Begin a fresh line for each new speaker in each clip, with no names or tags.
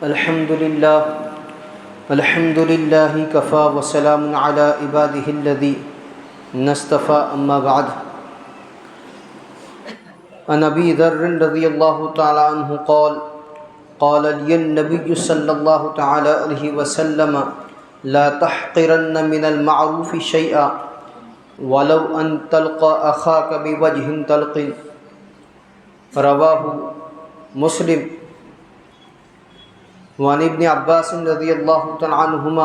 الحمد لله كفى وسلام على عباده الذين اصطفى أما بعد. عن أبي ذر رضي الله تعالى عنه قال لي النبي صلى الله تعالى عليه وسلم لا تحقرن من المعروف شيئا ولو أن تلقى أخاك بوجه طلق. رواه مسلم. وعن ابن عباس رضی اللہ تعالی عنہما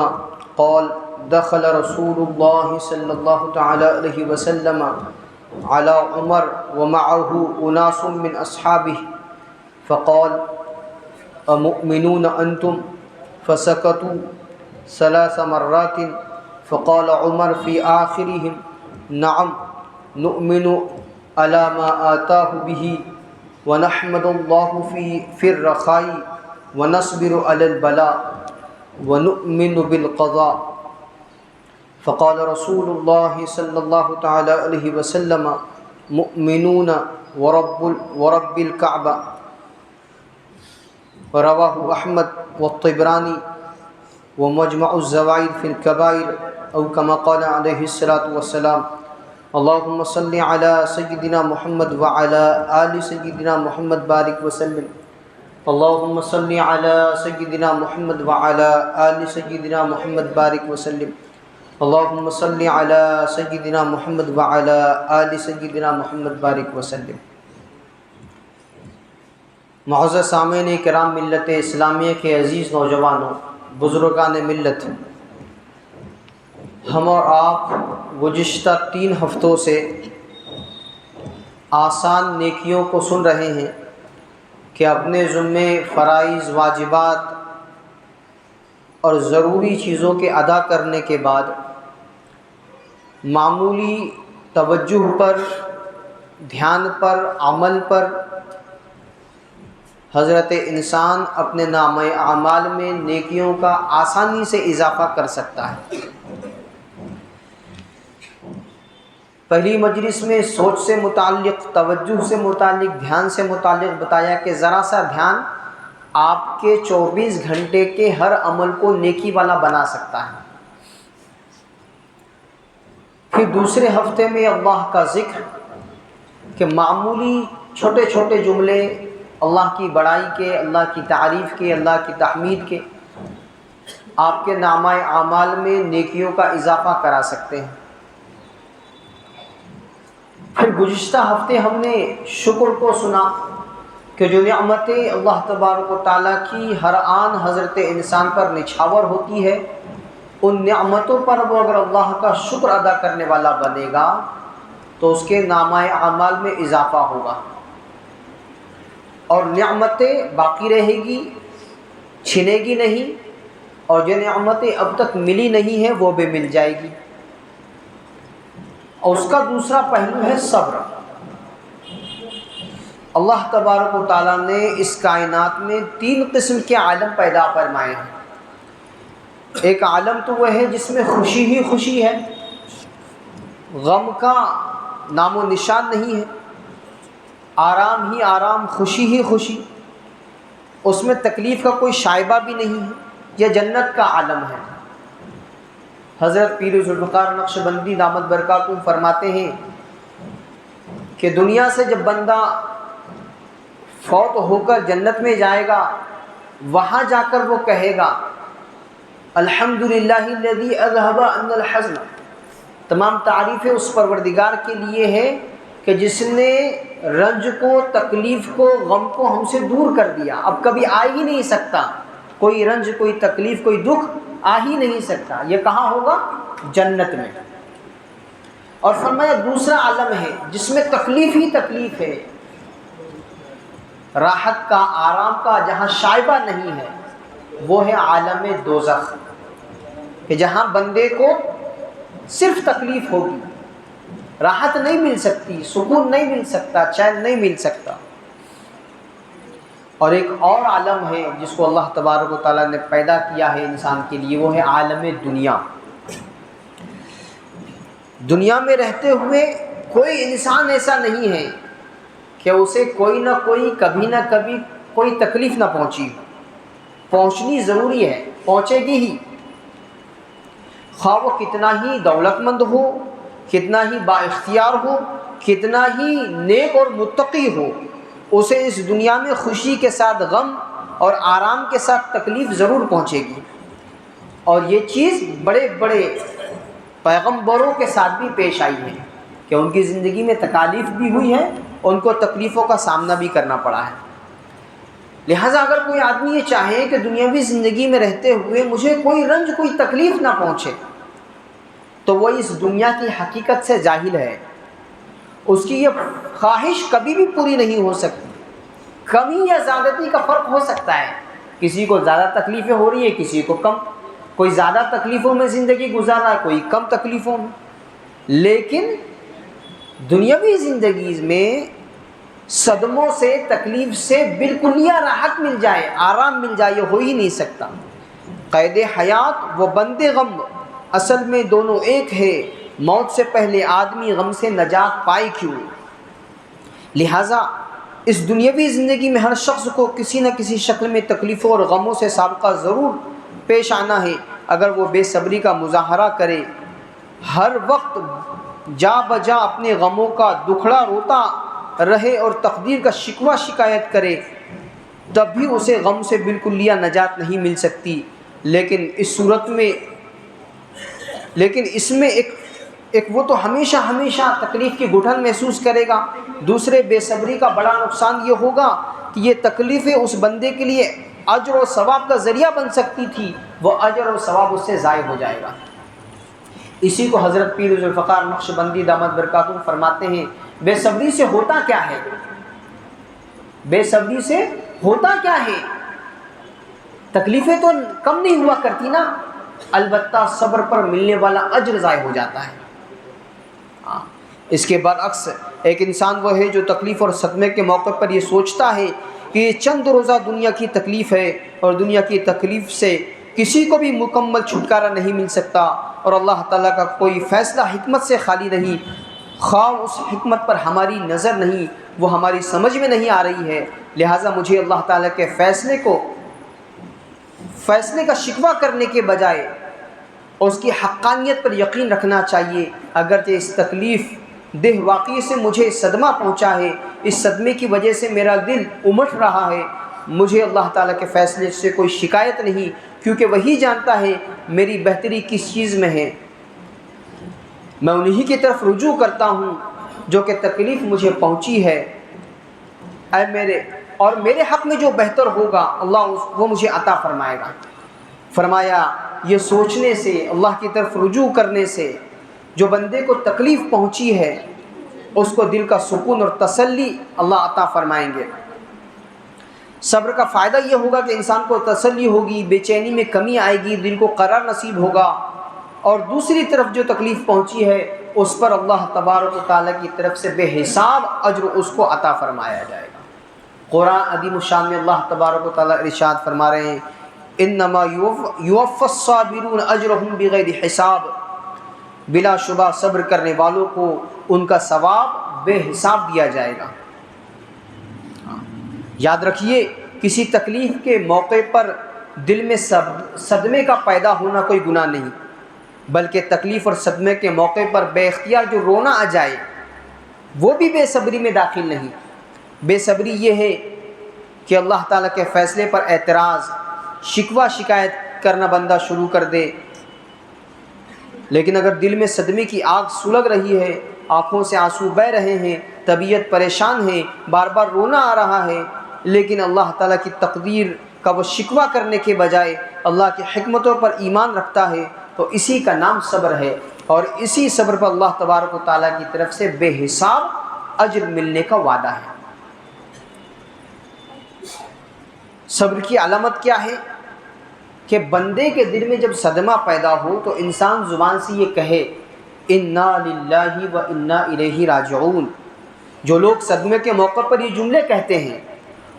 قال دخل رسول اللہ صلی اللہ تعالی علیہ وسلم على عمر ومعه اناس من اصحابه فقال امؤمنون انتم فسكتوا 3 مرات فقال عمر في آخرهم نعم نؤمن على ما آتاه به ونحمد الله في الرخاء ونصبر على البلاء ونؤمن بالقضاء. فقال رسول الله صلى الله تعالى عليه وسلم مؤمنون ورب الكعبة. رواه أحمد والطبراني ومجمع الزوائد في الكبائر أو كما قال عليه الصلاة والسلام. اللهم صل على سيدنا محمد وعلى آل سيدنا محمد بارك وسلم. اللهم صل على سيدنا محمد وعلى آل سيدنا محمد بارك وسلم. اللهم صل على سيدنا محمد وعلى آل سيدنا محمد بارك وسلم. معزز سامعین کرام ملت اسلامیہ کے عزیز نوجوانوں، بزرگان ملت، ہم اور آپ گزشتہ 3 ہفتوں سے آسان نیکیوں کو سن رہے ہیں کہ اپنے ذمے فرائض، واجبات اور ضروری چیزوں کے ادا کرنے کے بعد معمولی توجہ پر، دھیان پر، عمل پر حضرت انسان اپنے نامہ اعمال میں نیکیوں کا آسانی سے اضافہ کر سکتا ہے. پہلی مجلس میں سوچ سے متعلق، توجہ سے متعلق، دھیان سے متعلق بتایا کہ ذرا سا دھیان آپ کے 24 گھنٹے کے ہر عمل کو نیکی والا بنا سکتا ہے. پھر دوسرے ہفتے میں اللہ کا ذکر کہ معمولی چھوٹے چھوٹے جملے اللہ کی بڑائی کے، اللہ کی تعریف کے، اللہ کی تحمید کے آپ کے نامہ اعمال میں نیکیوں کا اضافہ کرا سکتے ہیں. پھر گزشتہ ہفتے ہم نے شکر کو سنا کہ جو نعمتیں اللہ تبارک و تعالیٰ کی ہر آن حضرت انسان پر نچھاور ہوتی ہے، ان نعمتوں پر وہ اگر اللہ کا شکر ادا کرنے والا بنے گا تو اس کے نامہ اعمال میں اضافہ ہوگا اور نعمتیں باقی رہے گی، چھنے گی نہیں، اور جو نعمتیں اب تک ملی نہیں ہیں وہ بھی مل جائے گی. اور اس کا دوسرا پہلو ہے صبر. اللہ تبارک و تعالیٰ نے اس کائنات میں 3 قسم کے عالم پیدا فرمائے ہیں. ایک عالم تو وہ ہے جس میں خوشی ہی خوشی ہے، غم کا نام و نشان نہیں ہے، آرام ہی آرام، خوشی ہی خوشی، اس میں تکلیف کا کوئی شائبہ بھی نہیں ہے. یہ جنت کا عالم ہے. حضرت پیر ذوالفقار نقشبندی دامت برکاتہ فرماتے ہیں کہ دنیا سے جب بندہ فوت ہو کر جنت میں جائے گا، وہاں جا کر وہ کہے گا الحمدللہ الذی اذھب عنا الحزن. تمام تعریفیں اس پروردگار کے لیے ہے کہ جس نے رنج کو، تکلیف کو، غم کو ہم سے دور کر دیا. اب کبھی آ ہی نہیں سکتا کوئی رنج، کوئی تکلیف، کوئی دکھ آ ہی نہیں سکتا. یہ کہاں ہوگا؟ جنت میں. اور فرمایا دوسرا عالم ہے جس میں تکلیف ہی تکلیف ہے، راحت کا، آرام کا جہاں شائبہ نہیں ہے، وہ ہے عالم دوزخ، کہ جہاں بندے کو صرف تکلیف ہوگی، راحت نہیں مل سکتی، سکون نہیں مل سکتا، چین نہیں مل سکتا. اور ایک اور عالم ہے جس کو اللہ تبارک و تعالیٰ نے پیدا کیا ہے انسان کے لیے، وہ ہے عالم دنیا. دنیا میں رہتے ہوئے کوئی انسان ایسا نہیں ہے کہ اسے کوئی نہ کوئی، کبھی نہ کبھی کوئی تکلیف نہ پہنچی. پہنچنی ضروری ہے، پہنچے گی ہی، خواہ وہ کتنا ہی دولت مند ہو، کتنا ہی با اختیار ہو، کتنا ہی نیک اور متقی ہو، اسے اس دنیا میں خوشی کے ساتھ غم اور آرام کے ساتھ تکلیف ضرور پہنچے گی۔ اور یہ چیز بڑے بڑے پیغمبروں کے ساتھ بھی پیش آئی ہے کہ ان کی زندگی میں تکالیف بھی ہوئی ہے، ان کو تکلیفوں کا سامنا بھی کرنا پڑا ہے۔ لہٰذا اگر کوئی آدمی یہ چاہے کہ دنیاوی زندگی میں رہتے ہوئے مجھے کوئی رنج کوئی تکلیف نہ پہنچے، تو وہ اس دنیا کی حقیقت سے جاہل ہے، اس کی یہ خواہش کبھی بھی پوری نہیں ہو سکتی۔ کمی یا زیادتی کا فرق ہو سکتا ہے، کسی کو زیادہ تکلیفیں ہو رہی ہیں، کسی کو کم، کوئی زیادہ تکلیفوں میں زندگی گزار رہا ہے، کوئی کم تکلیفوں میں، لیکن دنیاوی زندگی میں صدموں سے، تکلیف سے بالکلیہ راحت مل جائے، آرام مل جائے، یہ ہو ہی نہیں سکتا۔ قید حیات و بند غم اصل میں دونوں ایک ہے، موت سے پہلے آدمی غم سے نجات پائے کیوں؟ لہٰذا اس دنیاوی زندگی میں ہر شخص کو کسی نہ کسی شکل میں تکلیفوں اور غموں سے سابقہ ضرور پیش آنا ہے۔ اگر وہ بے صبری کا مظاہرہ کرے، ہر وقت جا بجا اپنے غموں کا دکھڑا روتا رہے اور تقدیر کا شکوہ شکایت کرے، تب بھی اسے غم سے بالکلیہ نجات نہیں مل سکتی۔ لیکن اس میں ایک وہ تو ہمیشہ تکلیف کی گھٹن محسوس کرے گا، دوسرے بے صبری کا بڑا نقصان یہ ہوگا کہ یہ تکلیفیں اس بندے کے لیے اجر و ثواب کا ذریعہ بن سکتی تھی، وہ اجر و ثواب اس سے ضائع ہو جائے گا۔ اسی کو حضرت پیر ذوالفقار نقشبندی دامت برکاتہ فرماتے ہیں، بے صبری سے ہوتا کیا ہے؟ بے صبری سے ہوتا کیا ہے؟ تکلیفیں تو کم نہیں ہوا کرتی نا، البتہ صبر پر ملنے والا اجر ضائع ہو جاتا ہے۔ اس کے برعکس ایک انسان وہ ہے جو تکلیف اور صدمے کے موقع پر یہ سوچتا ہے کہ یہ چند روزہ دنیا کی تکلیف ہے اور دنیا کی تکلیف سے کسی کو بھی مکمل چھٹکارا نہیں مل سکتا، اور اللہ تعالیٰ کا کوئی فیصلہ حکمت سے خالی نہیں، خواہ اس حکمت پر ہماری نظر نہیں، وہ ہماری سمجھ میں نہیں آ رہی ہے۔ لہٰذا مجھے اللہ تعالیٰ کے فیصلے کا شکوہ کرنے کے بجائے اس کی حقانیت پر یقین رکھنا چاہیے۔ اگرچہ اس تکلیف دہ واقعے سے مجھے صدمہ پہنچا ہے، اس صدمے کی وجہ سے میرا دل امٹ رہا ہے، مجھے اللہ تعالیٰ کے فیصلے سے کوئی شکایت نہیں، کیونکہ وہی جانتا ہے میری بہتری کس چیز میں ہے۔ میں انہی کی طرف رجوع کرتا ہوں جو کہ تکلیف مجھے پہنچی ہے، اور میرے حق میں جو بہتر ہوگا اللہ وہ مجھے عطا فرمائے گا۔ فرمایا یہ سوچنے سے، اللہ کی طرف رجوع کرنے سے جو بندے کو تکلیف پہنچی ہے اس کو دل کا سکون اور تسلی اللہ عطا فرمائیں گے۔ صبر کا فائدہ یہ ہوگا کہ انسان کو تسلی ہوگی، بے چینی میں کمی آئے گی، دل کو قرار نصیب ہوگا، اور دوسری طرف جو تکلیف پہنچی ہے اس پر اللہ تبارک و تعالیٰ کی طرف سے بے حساب اجر اس کو عطا فرمایا جائے گا۔ قرآن عظیم الشان میں اللہ تبارک و تعالیٰ ارشاد فرما رہے ہیں، انما یوفی الصابرون اجرہم بغیر حساب، بلا شبہ صبر کرنے والوں کو ان کا ثواب بے حساب دیا جائے گا۔ یاد رکھیے کسی تکلیف کے موقع پر دل میں صدمے کا پیدا ہونا کوئی گناہ نہیں، بلکہ تکلیف اور صدمے کے موقع پر بے اختیار جو رونا آ جائے وہ بھی بے صبری میں داخل نہیں۔ بے صبری یہ ہے کہ اللہ تعالیٰ کے فیصلے پر اعتراض، شکوہ شکایت کرنا بندہ شروع کر دے، لیکن اگر دل میں صدمے کی آگ سلگ رہی ہے، آنکھوں سے آنسو بہہ رہے ہیں، طبیعت پریشان ہے، بار بار رونا آ رہا ہے، لیکن اللہ تعالیٰ کی تقدیر کا وہ شکوہ کرنے کے بجائے اللہ کی حکمتوں پر ایمان رکھتا ہے، تو اسی کا نام صبر ہے، اور اسی صبر پر اللہ تبارک و تعالیٰ کی طرف سے بے حساب اجر ملنے کا وعدہ ہے۔ صبر کی علامت کیا ہے؟ کہ بندے کے دل میں جب صدمہ پیدا ہو تو انسان زبان سے یہ کہے انا للہ و انا الیہ راجعون۔ جو لوگ صدمے کے موقع پر یہ جملے کہتے ہیں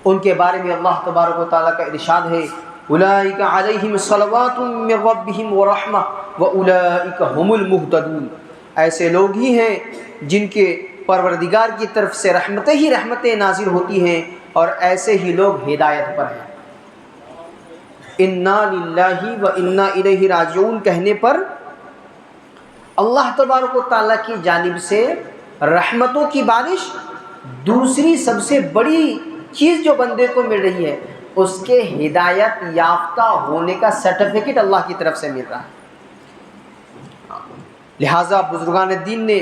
ان کے بارے میں اللہ تبارک و تعالیٰ کا ارشاد ہے، اولئک علیہم صلوات من ربہم ورحمہ واولئک ھم المہتدون۔ ایسے لوگ ہی ہیں جن کے پروردگار کی طرف سے رحمتیں نازل ہوتی ہیں، اور ایسے ہی لوگ ہدایت پر ہیں۔ انا للہ و انا الیہ راجعون کہنے پر اللہ تبارک و تعالیٰ کی جانب سے رحمتوں کی بارش، دوسری سب سے بڑی چیز جو بندے کو مل رہی ہے اس کے ہدایت یافتہ ہونے کا سرٹیفکیٹ اللہ کی طرف سے مل رہا ہے۔ لہٰذا بزرگان دین نے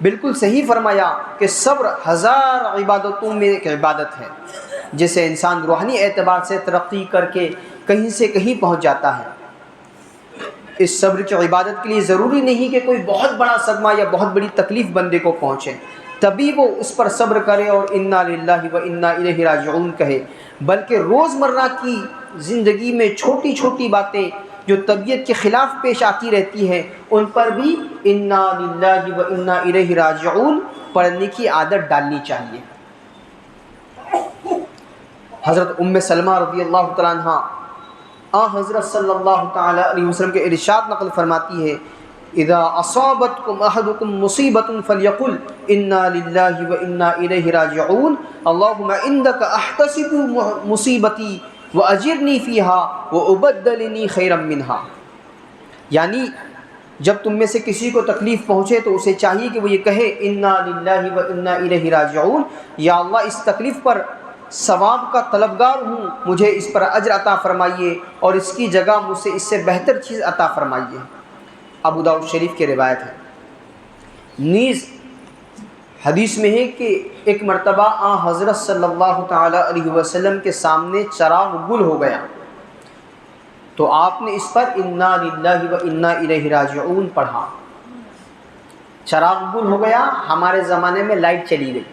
بالکل صحیح فرمایا کہ صبر ہزار عبادتوں میں ایک عبادت ہے جسے انسان روحانی اعتبار سے ترقی کر کے کہیں سے کہیں پہنچ جاتا ہے۔ اس صبر کی عبادت کے لیے ضروری نہیں کہ کوئی بہت بڑا صدمہ یا بہت بڑی تکلیف بندے کو پہنچے تبھی وہ اس پر صبر کرے اور انا للہ و انا الیہ راجعون کہے، بلکہ روزمرہ کی زندگی میں چھوٹی چھوٹی باتیں جو طبیعت کے خلاف پیش آتی رہتی ہیں ان پر بھی انا للہ و انا الیہ راجعون پڑھنے کی عادت ڈالنی چاہیے۔ حضرت ام سلمہ رضی اللہ تعالیٰ عنہ حضرت صلی اللہ تعالیٰ علیہ وسلم کے ارشاد نقل فرماتی ہے، اذا اصابتکم احدکم مصیبت فلیقل انا للہ و انا الیہ راجعون اللہم عندک احتسب مصیبتی واجرنی فیہا وابدلنی خیرا منہا۔ یعنی جب تم میں سے کسی کو تکلیف پہنچے تو اسے چاہیے کہ وہ یہ کہے انا للہ و انا الیہ راجعون، یا اللہ اس تکلیف پر ثواب کا طلبگار ہوں، مجھے اس پر اجر عطا فرمائیے اور اس کی جگہ مجھ سے اس سے بہتر چیز عطا فرمائیے۔ ابو داؤد شریف کی روایت ہے۔ نیز حدیث میں ہے کہ ایک مرتبہ حضرت صلی اللہ تعالیٰ علیہ وسلم کے سامنے چراغ گل ہو گیا تو آپ نے اس پر انا للہ و انا الیہ راجعون پڑھا۔ چراغ گل ہو گیا، ہمارے زمانے میں لائٹ چلی گئی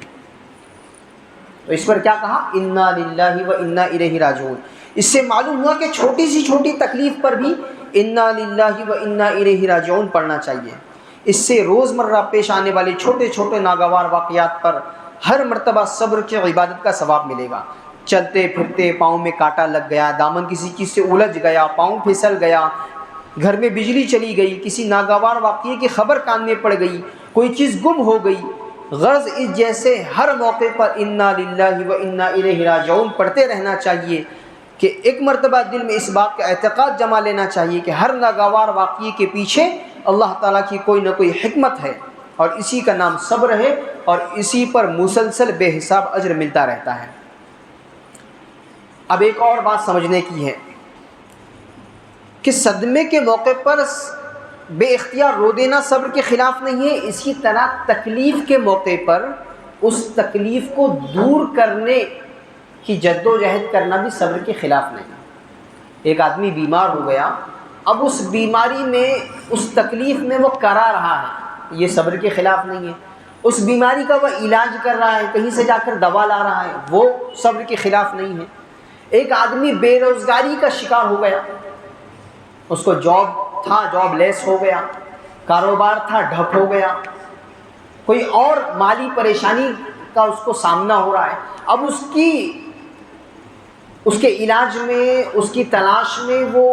تو اس پر کیا کہا؟ انا للہ و انا الیہ راجعون۔ اس سے معلوم ہوا کہ چھوٹی سی چھوٹی تکلیف پر بھی انا للہ و انا الیہ راجعون پڑھنا چاہیے۔ اس سے روزمرہ پیش آنے والے چھوٹے چھوٹے ناگوار واقعات پر ہر مرتبہ صبر کی عبادت کا ثواب ملے گا۔ چلتے پھرتے پاؤں میں کانٹا لگ گیا، دامن کسی چیز سے الجھ گیا، پاؤں پھسل گیا، گھر میں بجلی چلی گئی، کسی ناگوار واقعے کی خبر کان میں پڑ گئی، کوئی چیز گم ہو گئی، غرض اس جیسے ہر موقع پر انا للہ و انا الیہ راجعون پڑھتے رہنا چاہیے کہ ایک مرتبہ دل میں اس بات کا اعتقاد جما لینا چاہیے کہ ہر ناگوار واقعے کے پیچھے اللہ تعالیٰ کی کوئی نہ کوئی حکمت ہے اور اسی کا نام صبر ہے اور اسی پر مسلسل بے حساب اجر ملتا رہتا ہے۔ اب ایک اور بات سمجھنے کی ہے کہ صدمے کے موقع پر بے اختیار رو دینا صبر کے خلاف نہیں ہے، اسی طرح تکلیف کے موقع پر اس تکلیف کو دور کرنے کی جد و جہد کرنا بھی صبر کے خلاف نہیں۔ ایک آدمی بیمار ہو گیا، اب اس بیماری میں اس تکلیف میں وہ کرا رہا ہے، یہ صبر کے خلاف نہیں ہے۔ اس بیماری کا وہ علاج کر رہا ہے، کہیں سے جا کر دوا لا رہا ہے، وہ صبر کے خلاف نہیں ہے۔ ایک آدمی بے روزگاری کا شکار ہو گیا، اس کو جاب تھا، جاب لیس ہو گیا، کاروبار تھا، ڈھپ ہو گیا، کوئی اور مالی پریشانی کا اس کو سامنا ہو رہا ہے، اب اس کے علاج میں، اس کی تلاش میں وہ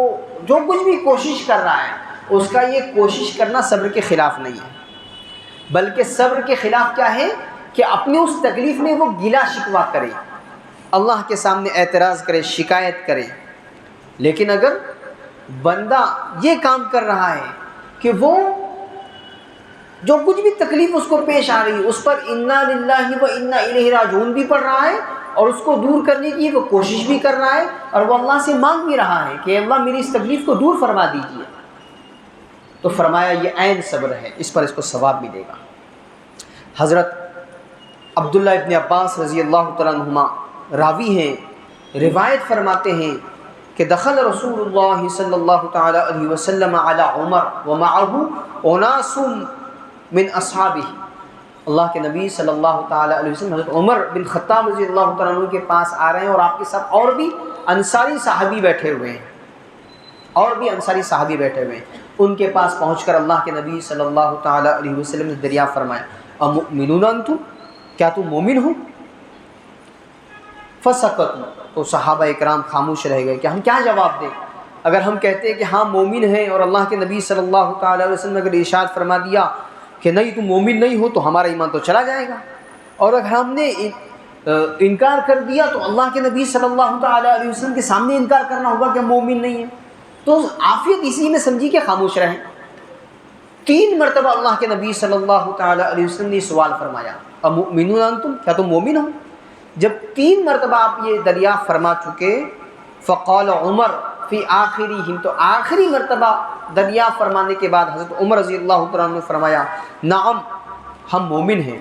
جو کچھ بھی کوشش کر رہا ہے اس کا یہ کوشش کرنا صبر کے خلاف نہیں ہے، بلکہ صبر کے خلاف کیا ہے کہ اپنی اس تکلیف میں وہ گلا شکوہ کرے، اللہ کے سامنے اعتراض کرے، شکایت کرے۔ لیکن اگر بندہ یہ کام کر رہا ہے کہ وہ جو کچھ بھی تکلیف اس کو پیش آ رہی ہے اس پر انا للہ و انا الیہ راجعون بھی پڑھ رہا ہے اور اس کو دور کرنے کی وہ کوشش بھی کر رہا ہے اور وہ اللہ سے مانگ بھی رہا ہے کہ اللہ میری اس تکلیف کو دور فرما دیجیے، تو فرمایا یہ عین صبر ہے، اس پر اس کو ثواب ملے گا۔ حضرت عبداللہ ابن عباس رضی اللہ تعالیٰ عنہما راوی ہیں، روایت فرماتے ہیں کہ دخل رسول اللہ صلی اللہ تعالیٰ علیہ وسلم علی عمر ومعہ اناس من اصحابہ، اللہ کے نبی صلی اللہ تعالیٰ علیہ وسلم حضرت عمر بن خطاب رضی اللہ تعالیٰ عنہ کے پاس آ رہے ہیں اور آپ کے ساتھ اور بھی انصاری صحابی بیٹھے ہوئے ہیں، ان کے پاس پہنچ کر اللہ کے نبی صلی اللہ تعالیٰ علیہ وسلم نے دریافت فرمایا امؤمنون انتم، کیا تم مومن ہو؟ فسکتوا، تو صحابہ اکرام خاموش رہ گئے کہ ہم کیا جواب دیں۔ اگر ہم کہتے ہیں کہ ہاں مومن ہیں اور اللہ کے نبی صلی اللہ تعالیٰ علیہ وسلم نے اگر ارشاد فرما دیا کہ نہیں تم مومن نہیں ہو تو ہمارا ایمان تو چلا جائے گا، اور اگر ہم نے انکار کر دیا تو اللہ کے نبی صلی اللہ تعالیٰ علیہ وسلم کے سامنے انکار کرنا ہوگا کہ مومن نہیں ہے. تو عافیت اسی میں سمجھی کہ خاموش رہیں. 3 مرتبہ اللہ کے نبی صلی اللہ تعالیٰ علیہ وسلم نے سوال فرمایا امؤمنون انتم، کیا تم مومن ہو؟ جب 3 مرتبہ آپ یہ دریافت فرما چکے، فقال عمر فی آخرہم، تو آخری مرتبہ دریافت فرمانے کے بعد حضرت عمر رضی اللہ تعالیٰ عنہ نے فرمایا نعم ہم مومن ہیں.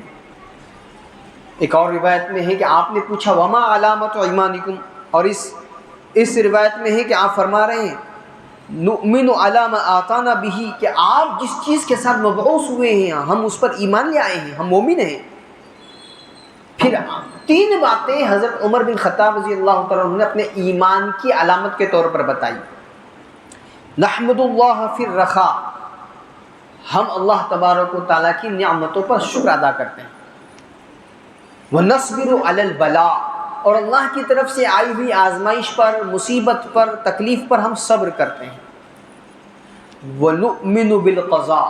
ایک اور روایت میں ہے کہ آپ نے پوچھا وما علامت ایمانکم، اور اس روایت میں ہے کہ آپ فرما رہے ہیں نؤمن علی ما آتانا بہ، کہ آپ جس چیز کے ساتھ مبعوث ہوئے ہیں ہم اس پر ایمان لے آئے ہیں، ہم مومن ہیں. پھر 3 باتیں حضرت عمر بن خطاب رضی اللہ تعالیٰ عنہ نے اپنے ایمان کی علامت کے طور پر بتائی. نحمد اللہ فی الرخاء، ہم اللہ تبارک و تعالیٰ کی نعمتوں پر شکر ادا کرتے ہیں. وَنَصْبِرُ عَلَى الْبَلَاءِ، اور اللہ کی طرف سے آئی ہوئی آزمائش پر، مصیبت پر، تکلیف پر ہم صبر کرتے ہیں. وَنُؤْمِنُ بِالْقَضَاءِ،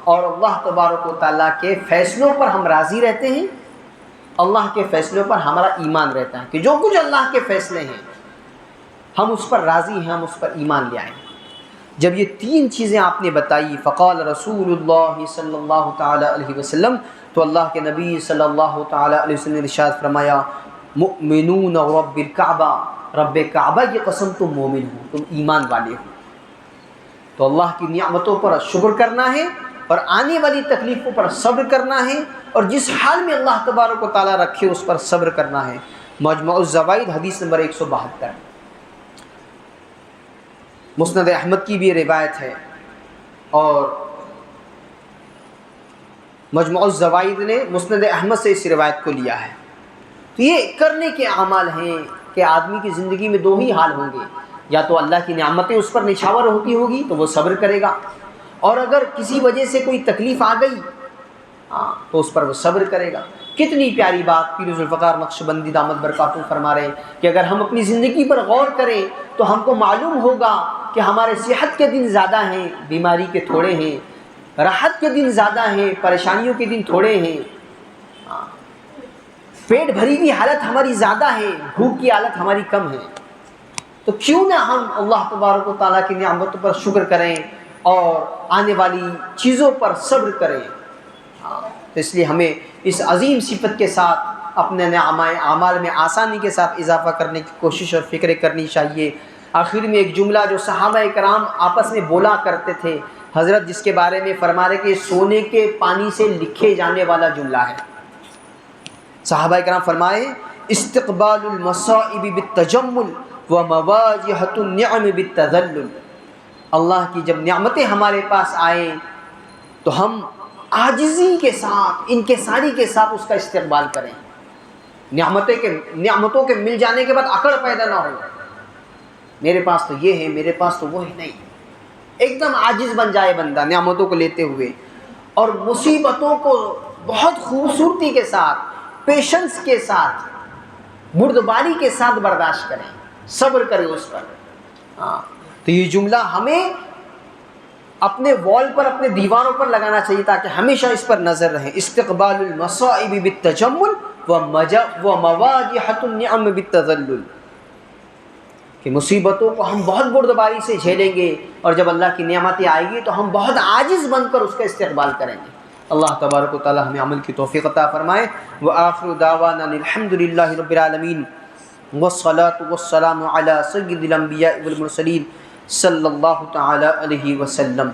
اور اللہ تبارک و تعالیٰ کے فیصلوں پر ہم راضی رہتے ہیں. اللہ کے فیصلوں پر ہمارا ایمان رہتا ہے کہ جو کچھ اللہ کے فیصلے ہیں ہم اس پر راضی ہیں، ہم اس پر ایمان لے آئیں. جب یہ 3 چیزیں آپ نے بتائی، فقال رسول اللہ صلی اللہ تعالیٰ علیہ وسلم، تو اللہ کے نبی صلی اللہ تعالیٰ علیہ وسلم نے ارشاد فرمایا مؤمنون رب الکعبہ، رب کعبہ کی قسم تم مومن ہو، تم ایمان والے ہو. تو اللہ کی نعمتوں پر شکر کرنا ہے اور آنے والی تکلیفوں پر صبر کرنا ہے، اور جس حال میں اللہ تبارک و تعالیٰ رکھے اس پر صبر کرنا ہے. مجمع الزوائد حدیث نمبر 172. مسند احمد کی بھی روایت ہے، اور مجمع الزوائد نے مسند احمد سے اس روایت کو لیا ہے. تو یہ کرنے کے اعمال ہیں کہ آدمی کی زندگی میں 2 ہی حال ہوں گے، یا تو اللہ کی نعمتیں اس پر نچھاور ہوتی ہوگی تو وہ صبر کرے گا، اور اگر کسی وجہ سے کوئی تکلیف آ گئی تو اس پر وہ صبر کرے گا. کتنی پیاری بات پیر ذوالفقار نقشبندی دامت برکاتہ فرما رہے ہیں کہ اگر ہم اپنی زندگی پر غور کریں تو ہم کو معلوم ہوگا کہ ہمارے صحت کے دن زیادہ ہیں، بیماری کے تھوڑے ہیں، راحت کے دن زیادہ ہیں، پریشانیوں کے دن تھوڑے ہیں، پیٹ بھری کی حالت ہماری زیادہ ہے، بھوک کی حالت ہماری کم ہے. تو کیوں نہ ہم اللہ تبارک و تعالیٰ کی نعمتوں پر شکر کریں اور آنے والی چیزوں پر صبر کریں. تو اس لیے ہمیں اس عظیم صفت کے ساتھ اپنے اعمال میں آسانی کے ساتھ اضافہ کرنے کی کوشش اور فکر کرنی چاہیے. آخر میں ایک جملہ جو صحابہ کرام آپس میں بولا کرتے تھے، حضرت جس کے بارے میں فرما رہے کہ سونے کے پانی سے لکھے جانے والا جملہ ہے. صحابہ کرام فرمائے استقبال المصائب بالتجمل ومواجهة النعم بالتذلل، اللہ کی جب نعمتیں ہمارے پاس آئیں تو ہم عاجزی کے ساتھ، انکساری کے ساتھ اس کا استقبال کریں. نعمتوں کے مل جانے کے بعد اکڑ پیدا نہ ہو، میرے پاس تو یہ ہے، میرے پاس تو وہ ہے، نہیں. ایک دم عاجز بن جائے بندہ نعمتوں کو لیتے ہوئے، اور مصیبتوں کو بہت خوبصورتی کے ساتھ، پیشنس کے ساتھ، بردباری کے ساتھ برداشت کریں، صبر کریں اس پر. تو یہ جملہ ہمیں اپنے وال پر، اپنے دیواروں پر لگانا چاہیے تاکہ ہمیشہ اس پر نظر رہے. استقبال المصائب بالتجمل ومواجهة النعم بالتذلل، کہ مصیبتوں کو ہم بہت بردباری سے جھیلیں گے، اور جب اللہ کی نعمتیں آئے گی تو ہم بہت عاجز بن کر اس کا استقبال کریں گے. اللہ تبارک و تعالی ہمیں عمل کی توفیق عطا فرمائے. وآخر دعوانا الحمد للہ رب العالمین، والصلاة والسلام علی سید الانبیاء والمرسلین صلی اللہ تعالی علیہ وسلم.